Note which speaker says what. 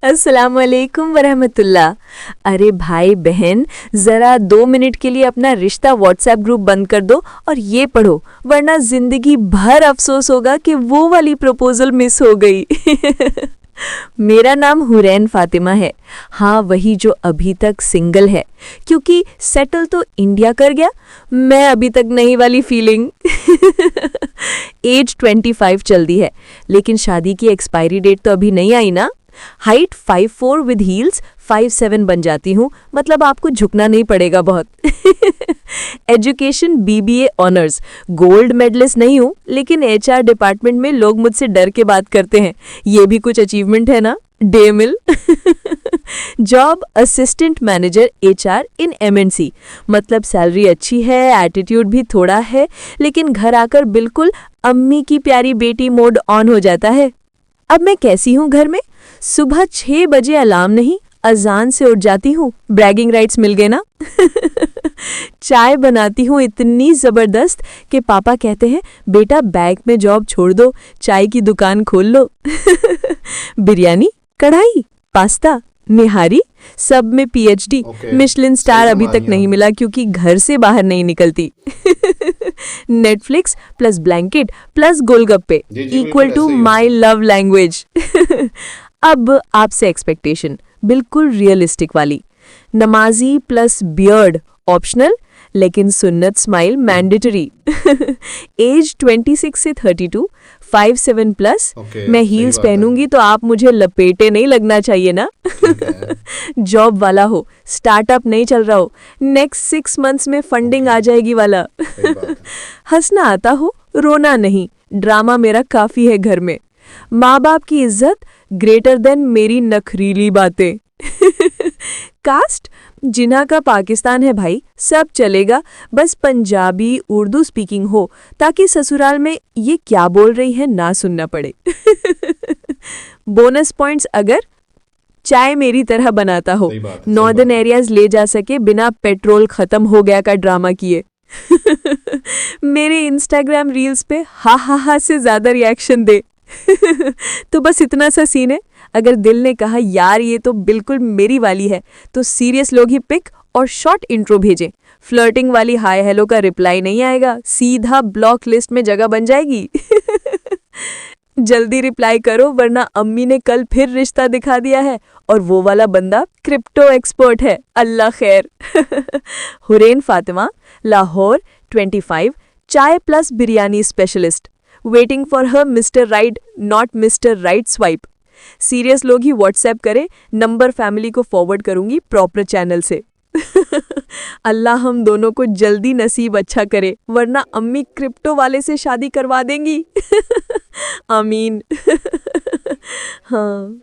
Speaker 1: अस्सलाम वालेकुम वरहमतुल्लाह। अरे भाई बहन, ज़रा 2 मिनट के लिए अपना रिश्ता व्हाट्सएप ग्रुप बंद कर दो और ये पढ़ो, वरना ज़िंदगी भर अफसोस होगा कि वो वाली प्रपोज़ल मिस हो गई। मेरा नाम हुरैन फातिमा है। हाँ, वही जो अभी तक सिंगल है, क्योंकि सेटल तो इंडिया कर गया, मैं अभी तक नहीं वाली फीलिंग। एज 25 चल दी है, लेकिन शादी की एक्सपायरी डेट तो अभी नहीं आई ना। हाइट 5'4" विद हील्स 5'7" बन जाती हूँ, मतलब आपको झुकना नहीं पड़ेगा बहुत। Education BBA honours, gold medalist नहीं हूँ, लेकिन HR डिपार्टमेंट में लोग मुझसे डर के बात करते हैं, ये भी कुछ अचीवमेंट है ना। Day meal. Job assistant manager HR इन MNC, मतलब सैलरी अच्छी है, एटीट्यूड भी थोड़ा है, लेकिन घर आकर बिल्कुल अम्मी की प्यारी बेटी मोड ऑन हो जाता है। अब मैं कैसी हूँ घर में? सुबह 6 बजे अलार्म नहीं, अजान से उठ जाती हूँ। ब्रैगिंग राइट्स मिल गए ना। चाय बनाती हूँ इतनी ज़बरदस्त कि पापा कहते हैं बेटा बैग में जॉब छोड़ दो, चाय की दुकान खोल लो। बिरयानी, कढ़ाई, पास्ता, निहारी, सब में PhD। मिशलिन स्टार अभी तक नहीं मिला क्योंकि घर से बाहर नहीं निकलती। Netflix plus blanket plus golgappe equal to my love language. अब आपसे एक्सपेक्टेशन बिल्कुल रियलिस्टिक वाली। नमाजी प्लस बियर्ड ऑप्शनल, लेकिन सुन्नत स्माइल मैंडेटरी। एज 26 से 32, 5'7" प्लस। मैं हील्स पहनूंगी तो आप मुझे लपेटे नहीं लगना चाहिए ना। जॉब वाला हो, स्टार्टअप नहीं चल रहा हो, नेक्स्ट 6 मंथ्स में फंडिंग आ जाएगी वाला। हंसना आता हो, रोना नहीं, ड्रामा मेरा काफी है घर में। माँ बाप की इज्जत ग्रेटर देन मेरी नखरीली बातें। कास्ट, जिन्हा का पाकिस्तान है भाई, सब चलेगा, बस पंजाबी उर्दू स्पीकिंग हो, ताकि ससुराल में ये क्या बोल रही है ना सुनना पड़े। बोनस पॉइंट्स अगर चाय मेरी तरह बनाता हो, नॉर्दर्न एरियाज ले जा सके बिना पेट्रोल खत्म हो गया का ड्रामा किए। मेरे इंस्टाग्राम रील्स पे हा हा हा से ज्यादा रिएक्शन दे। तो बस इतना सा सीन है। अगर दिल ने कहा यार ये तो बिल्कुल मेरी वाली है, तो सीरियस लोग ही पिक और शॉर्ट इंट्रो भेजें। फ्लर्टिंग वाली हाय हेलो का रिप्लाई नहीं आएगा, सीधा ब्लॉक लिस्ट में जगह बन जाएगी। जल्दी रिप्लाई करो, वरना अम्मी ने कल फिर रिश्ता दिखा दिया है और वो वाला बंदा क्रिप्टो एक्सपर्ट है। अल्लाह खैर। हुरैन फातिमा, लाहौर, 25, चाय plus biryani specialist, waiting for her mister right not mister right swipe. Serious लोग ही व्हाट्सएप करें, नंबर फैमिली को फॉरवर्ड करूंगी प्रॉपर चैनल से। अल्लाह हम दोनों को जल्दी नसीब अच्छा करे, वरना अम्मी क्रिप्टो वाले से शादी करवा देंगी। आमीन। हाँ।